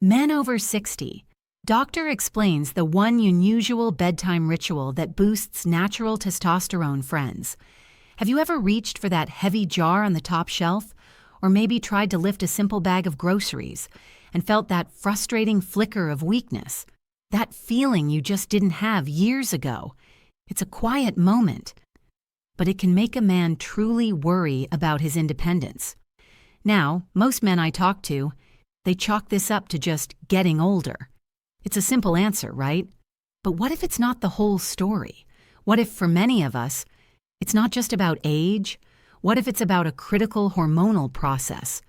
Men over 60. Doctor explains the one unusual bedtime ritual that boosts natural testosterone friends. Have you ever reached for that heavy jar on the top shelf? Or maybe tried to lift a simple bag of groceries and felt that frustrating flicker of weakness? That feeling you just didn't have years ago. It's a quiet moment, but it can make a man truly worry about his independence. Now, most men I talk to, they chalk this up to just getting older. It's a simple answer, right? But what if it's not the whole story? What if, for many of us, it's not just about age? What if it's about a critical hormonal process?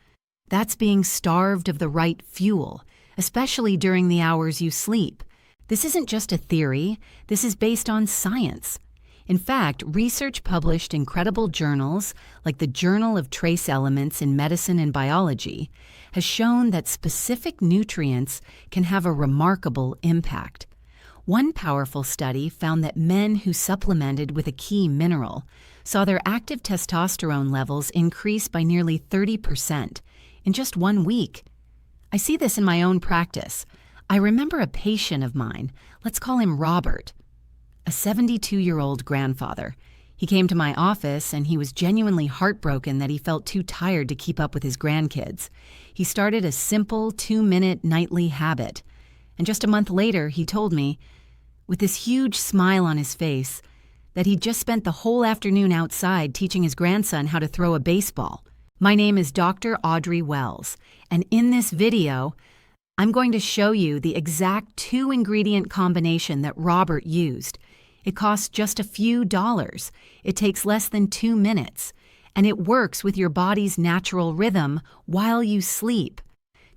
That's being starved of the right fuel, especially during the hours you sleep. This isn't just a theory, this is based on science. In fact, research published in credible journals like the Journal of Trace Elements in Medicine and Biology has shown that specific nutrients can have a remarkable impact. One powerful study found that men who supplemented with a key mineral saw their active testosterone levels increase by nearly 30% in just 1 week. I see this in my own practice. I remember a patient of mine, let's call him Robert, a 72-year-old grandfather. He came to my office and he was genuinely heartbroken that he felt too tired to keep up with his grandkids. He started a simple 2-minute nightly habit. And just a month later, he told me, with this huge smile on his face, that he'd just spent the whole afternoon outside teaching his grandson how to throw a baseball. My name is Dr. Audrey Wells, and in this video, I'm going to show you the exact 2-ingredient combination that Robert used. It costs just a few dollars. It takes less than 2 minutes, and it works with your body's natural rhythm while you sleep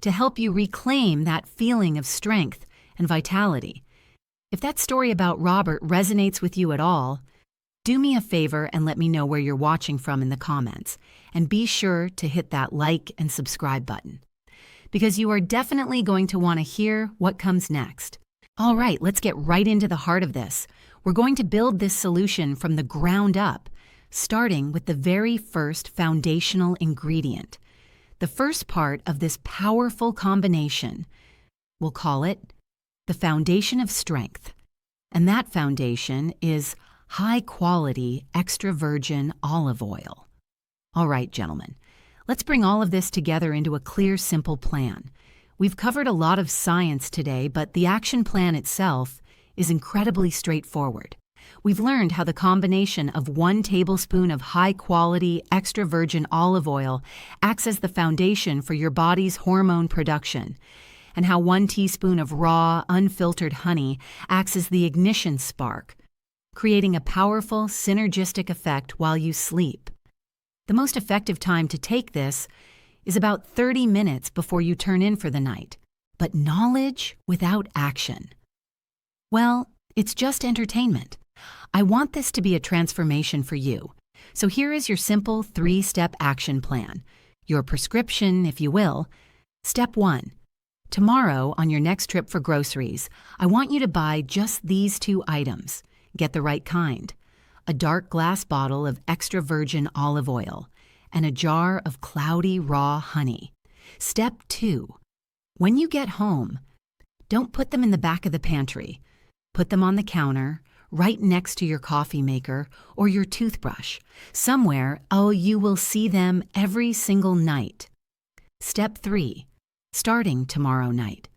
to help you reclaim that feeling of strength and vitality. If that story about Robert resonates with you at all, do me a favor and let me know where you're watching from in the comments, and be sure to hit that like and subscribe button, because you are definitely going to want to hear what comes next. All right, let's get right into the heart of this. We're going to build this solution from the ground up, starting with the very first foundational ingredient. The first part of this powerful combination, we'll call it the foundation of strength. And that foundation is high-quality extra virgin olive oil. All right, gentlemen, let's bring all of this together into a clear, simple plan. We've covered a lot of science today, but the action plan itself is incredibly straightforward. We've learned how the combination of 1 tablespoon of high-quality extra virgin olive oil acts as the foundation for your body's hormone production, and how 1 teaspoon of raw, unfiltered honey acts as the ignition spark, creating a powerful, synergistic effect while you sleep. The most effective time to take this is about 30 minutes before you turn in for the night. But knowledge without action, well, it's just entertainment. I want this to be a transformation for you. So here is your simple 3-step action plan. Your prescription, if you will. Step 1. Tomorrow, on your next trip for groceries, I want you to buy just these 2 items. Get the right kind. A dark glass bottle of extra virgin olive oil and a jar of cloudy raw honey. Step 2. When you get home, don't put them in the back of the pantry. Put them on the counter, right next to your coffee maker or your toothbrush, somewhere you will see them every single night. Step 3. Starting tomorrow night.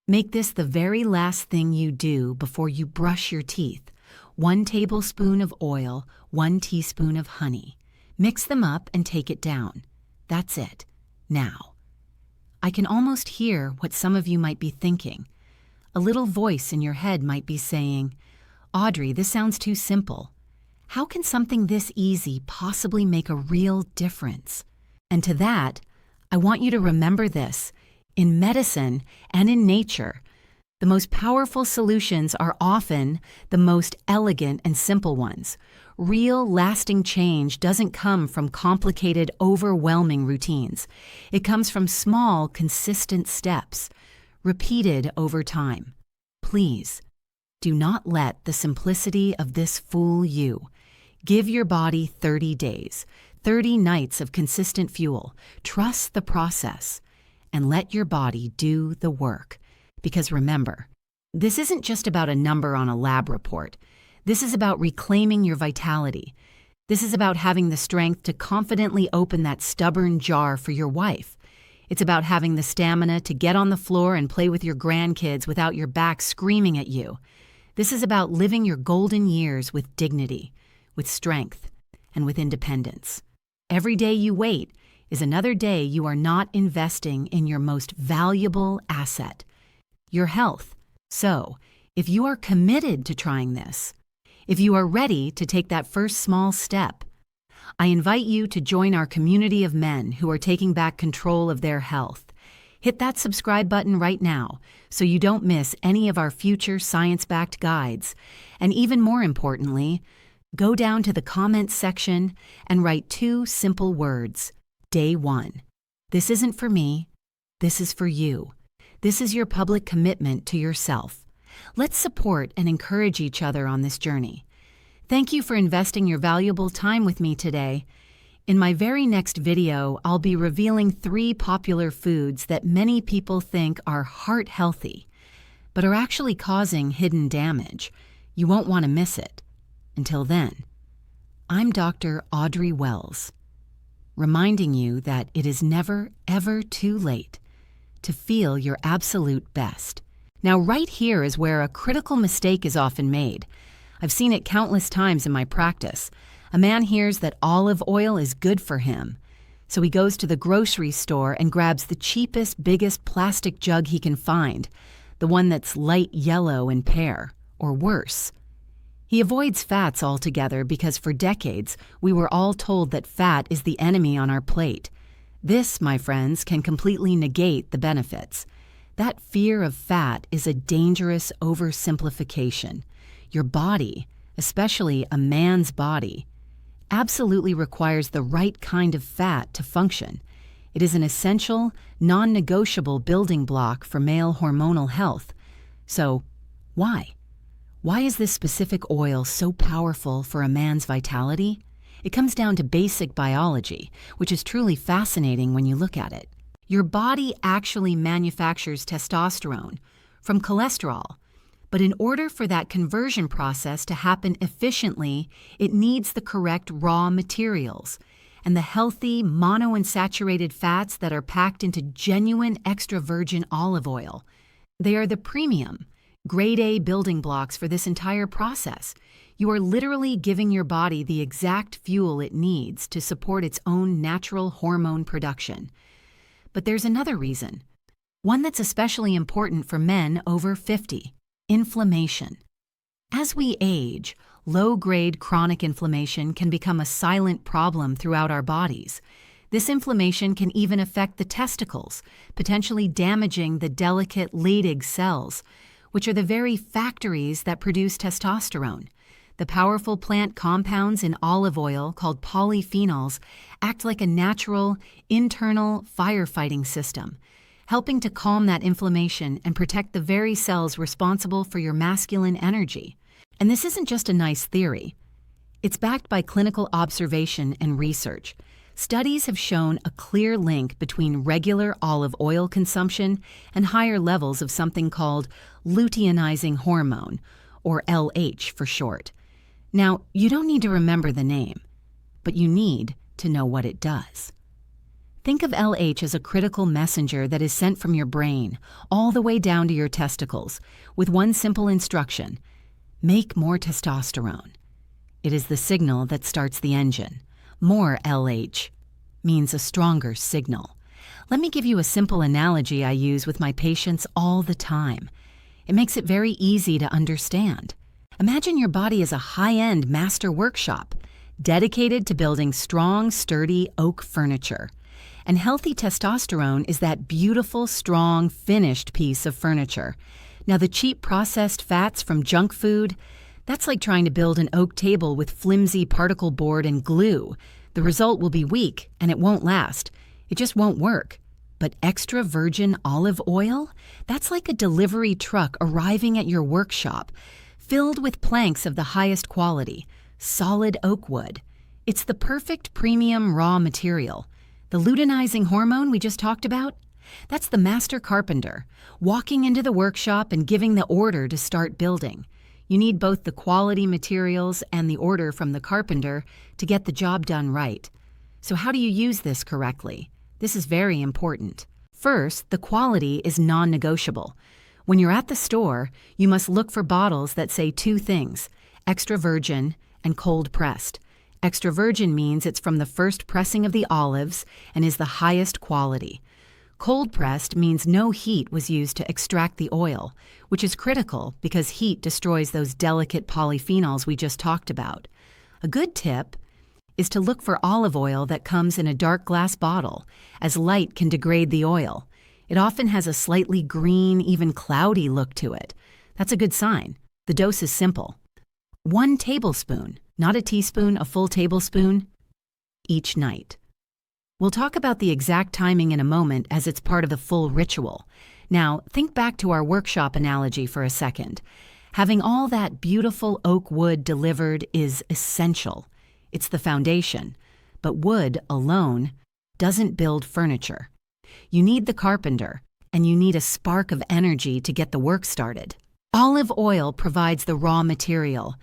Make this the very last thing you do before you brush your teeth. 1 tablespoon of oil, 1 teaspoon of honey. Mix them up and take it down. That's it. Now, I can almost hear what some of you might be thinking. A little voice in your head might be saying, Audrey, this sounds too simple. How can something this easy possibly make a real difference? And to that, I want you to remember this. In medicine and in nature, the most powerful solutions are often the most elegant and simple ones. Real, lasting change doesn't come from complicated, overwhelming routines. It comes from small, consistent steps, repeated over time. Please, do not let the simplicity of this fool you. Give your body 30 days, 30 nights of consistent fuel. Trust the process. and let your body do the work. Because remember, this isn't just about a number on a lab report. This is about reclaiming your vitality. This is about having the strength to confidently open that stubborn jar for your wife. It's about having the stamina to get on the floor and play with your grandkids without your back screaming at you. This is about living your golden years with dignity, with strength, and with independence. Every day you wait is another day you are not investing in your most valuable asset, your health. So, if you are committed to trying this, if you are ready to take that first small step, I invite you to join our community of men who are taking back control of their health. Hit that subscribe button right now so you don't miss any of our future science-backed guides. And even more importantly, go down to the comments section and write 2 simple words. Day 1. This isn't for me. This is for you. This is your public commitment to yourself. Let's support and encourage each other on this journey. Thank you for investing your valuable time with me today. In my very next video, I'll be revealing 3 popular foods that many people think are heart healthy, but are actually causing hidden damage. You won't want to miss it. Until then, I'm Dr. Audrey Wells, reminding you that it is never, ever too late to feel your absolute best. Now, right here is where a critical mistake is often made. I've seen it countless times in my practice. A man hears that olive oil is good for him, so he goes to the grocery store and grabs the cheapest, biggest plastic jug he can find, the one that's light yellow and pear, or worse. He avoids fats altogether because for decades we were all told that fat is the enemy on our plate. This, my friends, can completely negate the benefits. That fear of fat is a dangerous oversimplification. Your body, especially a man's body, absolutely requires the right kind of fat to function. It is an essential, non-negotiable building block for male hormonal health. So, why? Why is this specific oil so powerful for a man's vitality? It comes down to basic biology, which is truly fascinating when you look at it. Your body actually manufactures testosterone from cholesterol, but in order for that conversion process to happen efficiently, it needs the correct raw materials and the healthy monounsaturated fats that are packed into genuine extra virgin olive oil. They are the premium, grade A building blocks for this entire process. You are literally giving your body the exact fuel it needs to support its own natural hormone production. But there's another reason, one that's especially important for men over 50. Inflammation. As we age, low-grade chronic inflammation can become a silent problem throughout our bodies. This inflammation can even affect the testicles, potentially damaging the delicate Leydig cells, which are the very factories that produce testosterone. The powerful plant compounds in olive oil, called polyphenols, act like a natural, internal firefighting system, helping to calm that inflammation and protect the very cells responsible for your masculine energy. And this isn't just a nice theory. It's backed by clinical observation and research. Studies have shown a clear link between regular olive oil consumption and higher levels of something called luteinizing hormone, or LH for short. Now, you don't need to remember the name, but you need to know what it does. Think of LH as a critical messenger that is sent from your brain all the way down to your testicles with one simple instruction: make more testosterone. It is the signal that starts the engine. More LH means a stronger signal. Let me give you a simple analogy I use with my patients all the time. It makes it very easy to understand. Imagine your body as a high-end master workshop dedicated to building strong, sturdy oak furniture. And healthy testosterone is that beautiful, strong, finished piece of furniture. Now, the cheap processed fats from junk food, that's like trying to build an oak table with flimsy particle board and glue. The result will be weak, and it won't last. It just won't work. But extra virgin olive oil? That's like a delivery truck arriving at your workshop, filled with planks of the highest quality, solid oak wood. It's the perfect premium raw material. The luteinizing hormone we just talked about? That's the master carpenter, walking into the workshop and giving the order to start building. You need both the quality materials and the order from the carpenter to get the job done right. So how do you use this correctly? This is very important. First, the quality is non-negotiable. When you're at the store, you must look for bottles that say two things: extra virgin and cold pressed. Extra virgin means it's from the first pressing of the olives and is the highest quality. Cold pressed means no heat was used to extract the oil, which is critical because heat destroys those delicate polyphenols we just talked about. A good tip is to look for olive oil that comes in a dark glass bottle, as light can degrade the oil. It often has a slightly green, even cloudy look to it. That's a good sign. The dose is simple. 1 tablespoon, not a teaspoon, a full tablespoon, each night. We'll talk about the exact timing in a moment as it's part of the full ritual. Now, think back to our workshop analogy for a second. Having all that beautiful oak wood delivered is essential. It's the foundation. But wood alone doesn't build furniture. You need the carpenter, and you need a spark of energy to get the work started. Olive oil provides the raw material,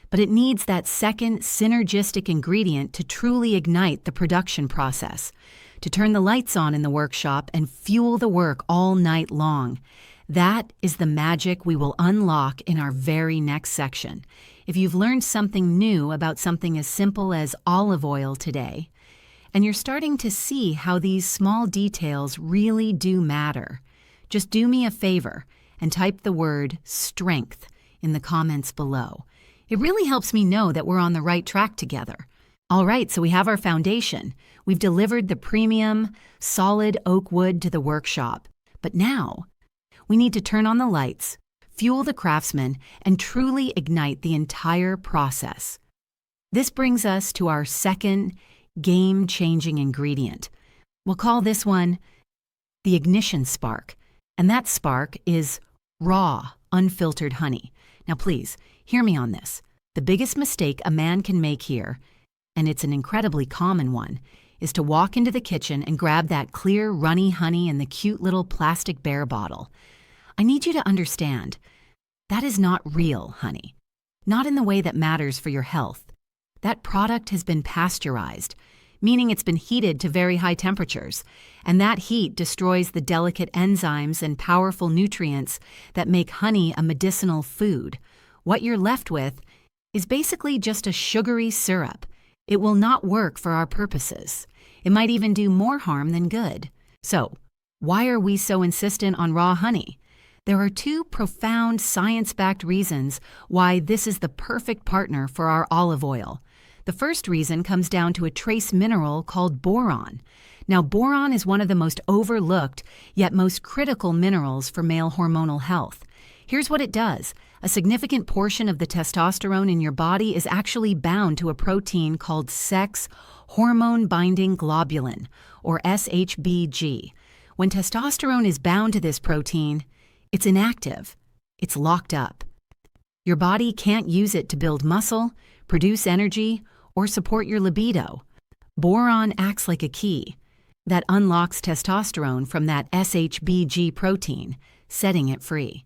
but it needs that second synergistic ingredient to truly ignite the production process, to turn the lights on in the workshop and fuel the work all night long. That is the magic we will unlock in our very next section. If you've learned something new about something as simple as olive oil today, and you're starting to see how these small details really do matter, just do me a favor and type the word strength in the comments below. It really helps me know that we're on the right track together. All right, so we have our foundation. We've delivered the premium, solid oak wood to the workshop. But now, we need to turn on the lights, fuel the craftsman, and truly ignite the entire process. This brings us to our second game-changing ingredient. We'll call this one the ignition spark, and that spark is raw, unfiltered honey. Now please, hear me on this. The biggest mistake a man can make here, and it's an incredibly common one, is to walk into the kitchen and grab that clear, runny honey in the cute little plastic bear bottle. I need you to understand, that is not real honey. Not in the way that matters for your health. That product has been pasteurized, meaning it's been heated to very high temperatures, and that heat destroys the delicate enzymes and powerful nutrients that make honey a medicinal food. What you're left with is basically just a sugary syrup. It will not work for our purposes. It might even do more harm than good. So, why are we so insistent on raw honey? There are two profound science-backed reasons why this is the perfect partner for our olive oil. The first reason comes down to a trace mineral called boron. Now, boron is one of the most overlooked, yet most critical minerals for male hormonal health. Here's what it does. A significant portion of the testosterone in your body is actually bound to a protein called sex hormone-binding globulin, or SHBG. When testosterone is bound to this protein, it's inactive. It's locked up. Your body can't use it to build muscle, produce energy, or support your libido. Boron acts like a key that unlocks testosterone from that SHBG protein, setting it free.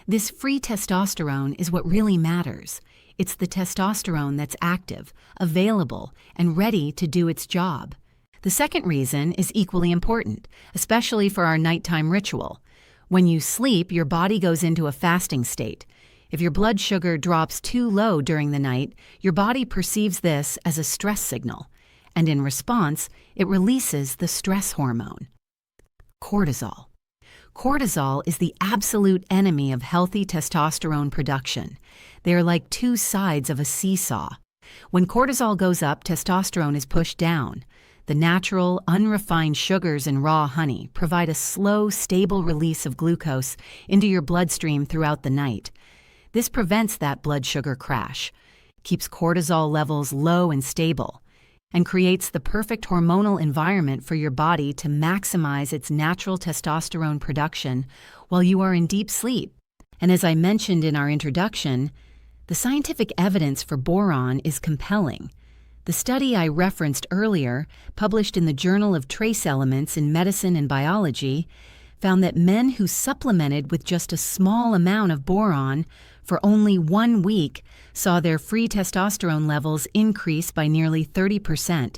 This free testosterone is what really matters. It's the testosterone that's active, available, and ready to do its job. The second reason is equally important, especially for our nighttime ritual. When you sleep, your body goes into a fasting state. If your blood sugar drops too low during the night, your body perceives this as a stress signal, and in response, it releases the stress hormone, cortisol. Cortisol is the absolute enemy of healthy testosterone production. They are like two sides of a seesaw. When cortisol goes up, testosterone is pushed down. The natural, unrefined sugars in raw honey provide a slow, stable release of glucose into your bloodstream throughout the night. This prevents that blood sugar crash, keeps cortisol levels low and stable, and creates the perfect hormonal environment for your body to maximize its natural testosterone production while you are in deep sleep. And as I mentioned in our introduction, the scientific evidence for boron is compelling. The study I referenced earlier, published in the Journal of Trace Elements in Medicine and Biology, found that men who supplemented with just a small amount of boron for only 1 week saw their free testosterone levels increase by nearly 30%.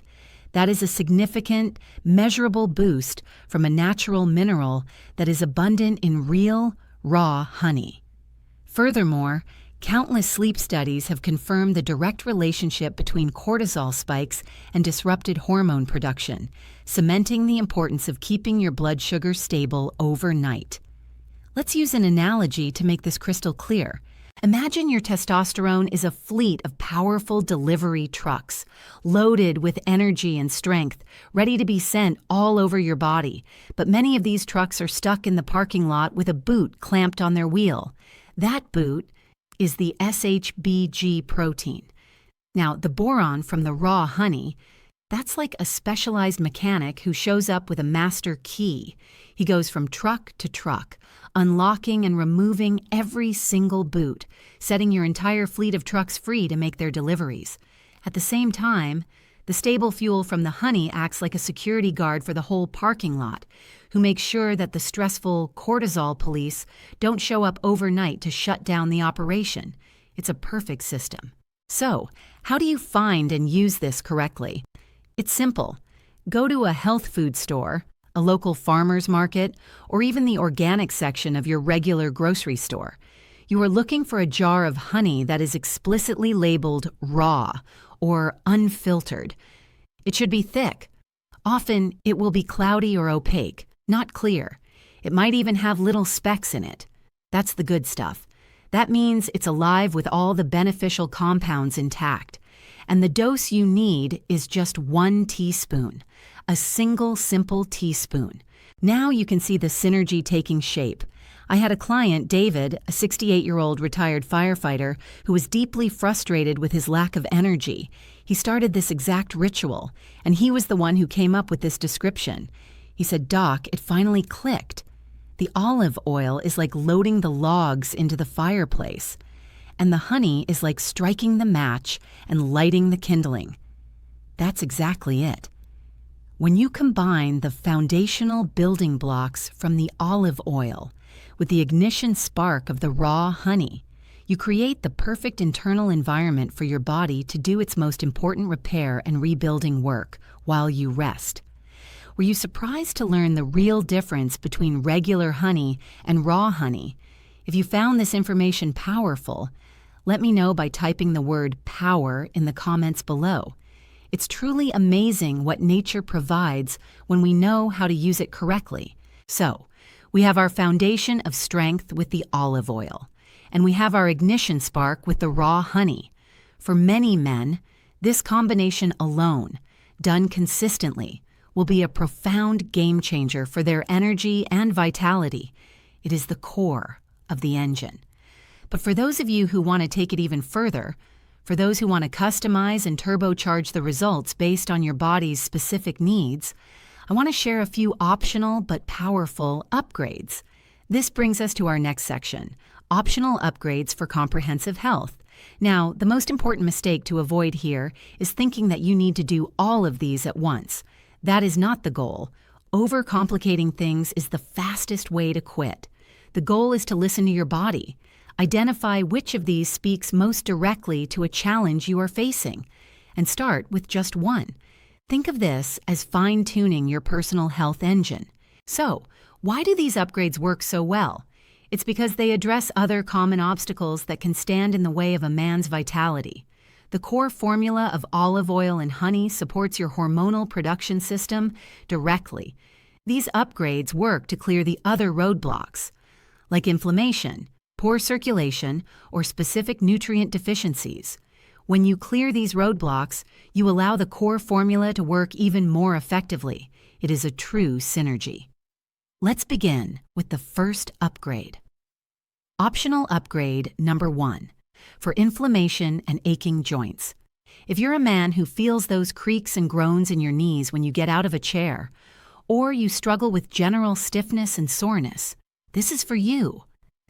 That is a significant, measurable boost from a natural mineral that is abundant in real, raw honey. Furthermore, countless sleep studies have confirmed the direct relationship between cortisol spikes and disrupted hormone production, cementing the importance of keeping your blood sugar stable overnight. Let's use an analogy to make this crystal clear. Imagine your testosterone is a fleet of powerful delivery trucks, loaded with energy and strength, ready to be sent all over your body. But many of these trucks are stuck in the parking lot with a boot clamped on their wheel. That boot is the SHBG protein. Now, the boron from the raw honey, that's like a specialized mechanic who shows up with a master key. He goes from truck to truck, unlocking and removing every single boot, setting your entire fleet of trucks free to make their deliveries. At the same time, the stable fuel from the honey acts like a security guard for the whole parking lot, who makes sure that the stressful cortisol police don't show up overnight to shut down the operation. It's a perfect system. So, how do you find and use this correctly? It's simple. Go to a health food store, a local farmer's market, or even the organic section of your regular grocery store. You are looking for a jar of honey that is explicitly labeled raw or unfiltered. It should be thick. Often, it will be cloudy or opaque, not clear. It might even have little specks in it. That's the good stuff. That means it's alive with all the beneficial compounds intact. And the dose you need is just 1 teaspoon, a single simple teaspoon. Now you can see the synergy taking shape. I had a client, David, a 68-year-old retired firefighter, who was deeply frustrated with his lack of energy. He started this exact ritual, and he was the one who came up with this description. He said, "Doc, it finally clicked. The olive oil is like loading the logs into the fireplace, and the honey is like striking the match and lighting the kindling." That's exactly it. When you combine the foundational building blocks from the olive oil with the ignition spark of the raw honey, you create the perfect internal environment for your body to do its most important repair and rebuilding work while you rest. Were you surprised to learn the real difference between regular honey and raw honey? If you found this information powerful, let me know by typing the word power in the comments below. It's truly amazing what nature provides when we know how to use it correctly. So, we have our foundation of strength with the olive oil, and we have our ignition spark with the raw honey. For many men, this combination alone, done consistently, will be a profound game changer for their energy and vitality. It is the core of the engine. But for those of you who want to take it even further, for those who want to customize and turbocharge the results based on your body's specific needs, I want to share a few optional but powerful upgrades. This brings us to our next section, optional upgrades for comprehensive health. Now, the most important mistake to avoid here is thinking that you need to do all of these at once. That is not the goal. Overcomplicating things is the fastest way to quit. The goal is to listen to your body. Identify which of these speaks most directly to a challenge you are facing, and start with just one. Think of this as fine-tuning your personal health engine. So, why do these upgrades work so well? It's because they address other common obstacles that can stand in the way of a man's vitality. The core formula of olive oil and honey supports your hormonal production system directly. These upgrades work to clear the other roadblocks, like inflammation, poor circulation, or specific nutrient deficiencies. When you clear these roadblocks, you allow the core formula to work even more effectively. It is a true synergy. Let's begin with the first upgrade. Optional upgrade number 1, for inflammation and aching joints. If you're a man who feels those creaks and groans in your knees when you get out of a chair, or you struggle with general stiffness and soreness, this is for you.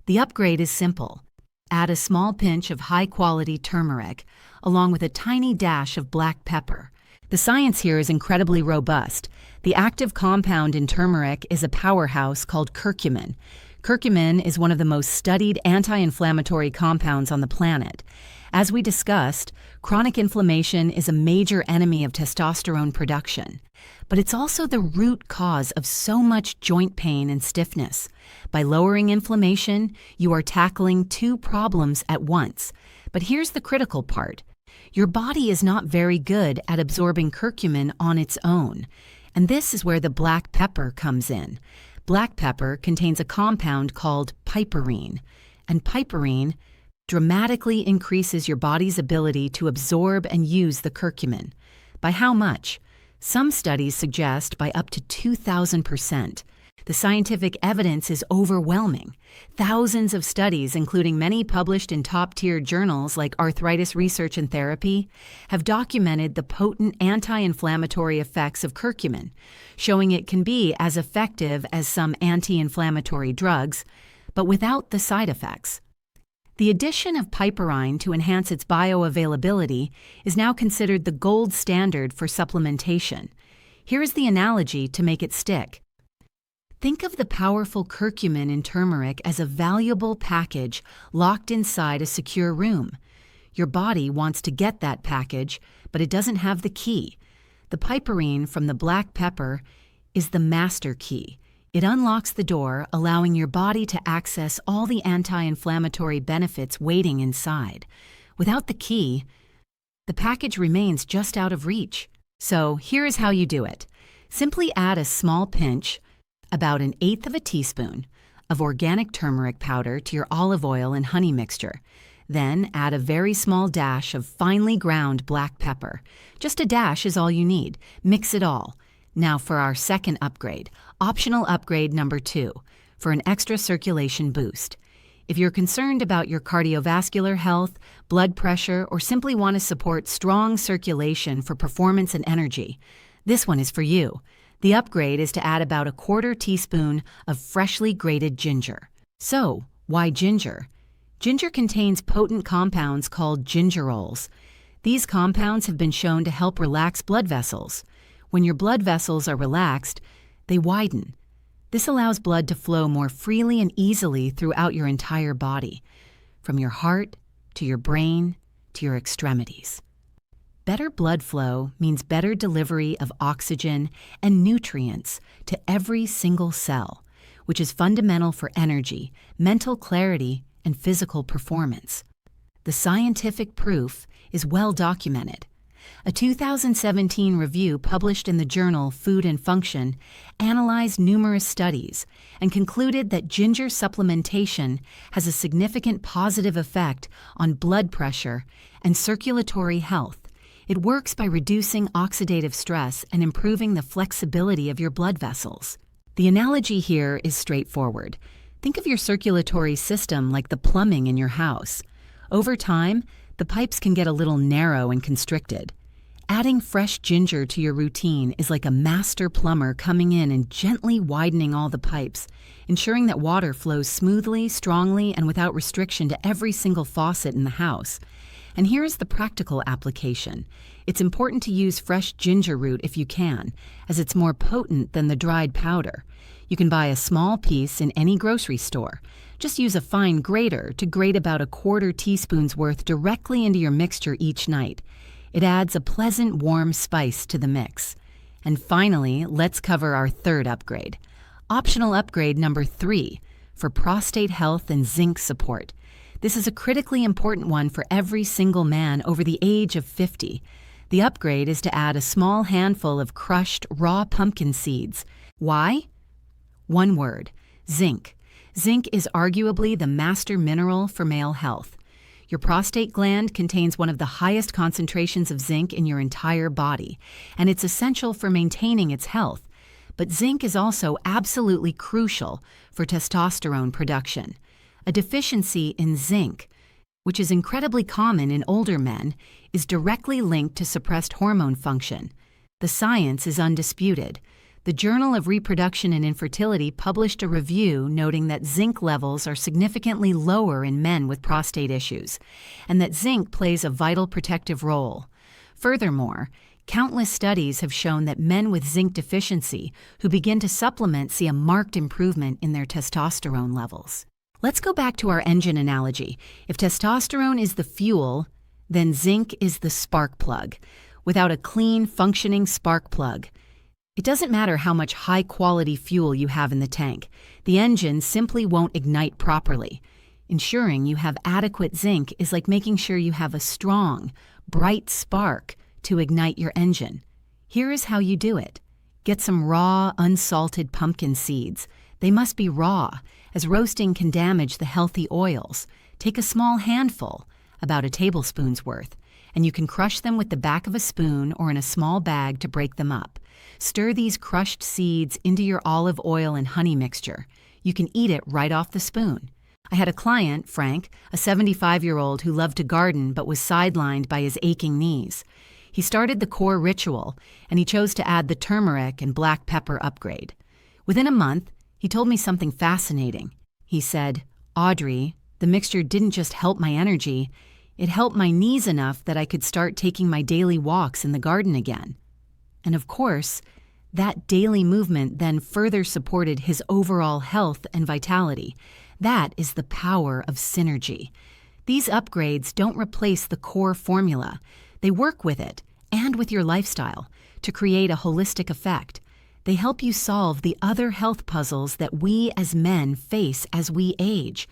The upgrade is simple. add a small pinch of high-quality turmeric, along with a tiny dash of black pepper. The science here is incredibly robust. The active compound in turmeric is a powerhouse called curcumin. Curcumin is one of the most studied anti-inflammatory compounds on the planet. As we discussed, chronic inflammation is a major enemy of testosterone production. But it's also the root cause of so much joint pain and stiffness. By lowering inflammation, you are tackling two problems at once. But here's the critical part. Your body is not very good at absorbing curcumin on its own. And this is where the black pepper comes in. Black pepper contains a compound called piperine. And piperine dramatically increases your body's ability to absorb and use the curcumin. By how much? Some studies suggest by up to 2,000%. The scientific evidence is overwhelming. Thousands of studies, including many published in top-tier journals like Arthritis Research and Therapy, have documented the potent anti-inflammatory effects of curcumin, showing it can be as effective as some anti-inflammatory drugs, but without the side effects. The addition of piperine to enhance its bioavailability is now considered the gold standard for supplementation. Here is the analogy to make it stick. Think of the powerful curcumin in turmeric as a valuable package locked inside a secure room. Your body wants to get that package, but it doesn't have the key. The piperine from the black pepper is the master key. It unlocks the door, allowing your body to access all the anti-inflammatory benefits waiting inside. Without the key, the package remains just out of reach. So here is how you do it. Simply add a small pinch, about 1/8 of a teaspoon, of organic turmeric powder to your olive oil and honey mixture. Then add a very small dash of finely ground black pepper. Just a dash is all you need. Mix it all. Now for our second upgrade, optional upgrade number 2, for an extra circulation boost. If you're concerned about your cardiovascular health, blood pressure, or simply want to support strong circulation for performance and energy, this one is for you. The upgrade is to add about 1/4 teaspoon of freshly grated ginger. So, why ginger? Ginger contains potent compounds called gingerols. These compounds have been shown to help relax blood vessels. When your blood vessels are relaxed, they widen. This allows blood to flow more freely and easily throughout your entire body, from your heart to your brain to your extremities. Better blood flow means better delivery of oxygen and nutrients to every single cell, which is fundamental for energy, mental clarity, and physical performance. The scientific proof is well documented. A 2017 review published in the journal Food and Function analyzed numerous studies and concluded that ginger supplementation has a significant positive effect on blood pressure and circulatory health. It works by reducing oxidative stress and improving the flexibility of your blood vessels. The analogy here is straightforward. Think of your circulatory system like the plumbing in your house. Over time, the pipes can get a little narrow and constricted. Adding fresh ginger to your routine is like a master plumber coming in and gently widening all the pipes, ensuring that water flows smoothly, strongly, and without restriction to every single faucet in the house. And here is the practical application. It's important to use fresh ginger root if you can, as it's more potent than the dried powder. You can buy a small piece in any grocery store. Just use a fine grater to grate about 1/4 teaspoon's worth directly into your mixture each night. It adds a pleasant warm spice to the mix. And finally, let's cover our third upgrade. Optional upgrade number 3, for prostate health and zinc support. This is a critically important one for every single man over the age of 50. The upgrade is to add a small handful of crushed raw pumpkin seeds. Why? One word: zinc. Zinc is arguably the master mineral for male health. Your prostate gland contains one of the highest concentrations of zinc in your entire body, and it's essential for maintaining its health. But zinc is also absolutely crucial for testosterone production. A deficiency in zinc, which is incredibly common in older men, is directly linked to suppressed hormone function. The science is undisputed. The Journal of Reproduction and Infertility published a review noting that zinc levels are significantly lower in men with prostate issues, and that zinc plays a vital protective role. Furthermore, countless studies have shown that men with zinc deficiency who begin to supplement see a marked improvement in their testosterone levels. Let's go back to our engine analogy. If testosterone is the fuel, then zinc is the spark plug. Without a clean, functioning spark plug, it doesn't matter how much high-quality fuel you have in the tank. The engine simply won't ignite properly. Ensuring you have adequate zinc is like making sure you have a strong, bright spark to ignite your engine. Here is how you do it. Get some raw, unsalted pumpkin seeds. They must be raw, as roasting can damage the healthy oils. Take a small handful, about a tablespoon's worth, and you can crush them with the back of a spoon or in a small bag to break them up. Stir these crushed seeds into your olive oil and honey mixture. You can eat it right off the spoon. I had a client, Frank, a 75-year-old who loved to garden but was sidelined by his aching knees. He started the core ritual, and he chose to add the turmeric and black pepper upgrade. Within a month, he told me something fascinating. He said, "Audrey, the mixture didn't just help my energy, it helped my knees enough that I could start taking my daily walks in the garden again." And of course, that daily movement then further supported his overall health and vitality. That is the power of synergy. These upgrades don't replace the core formula. They work with it and with your lifestyle to create a holistic effect. They help you solve the other health puzzles that we as men face as we age.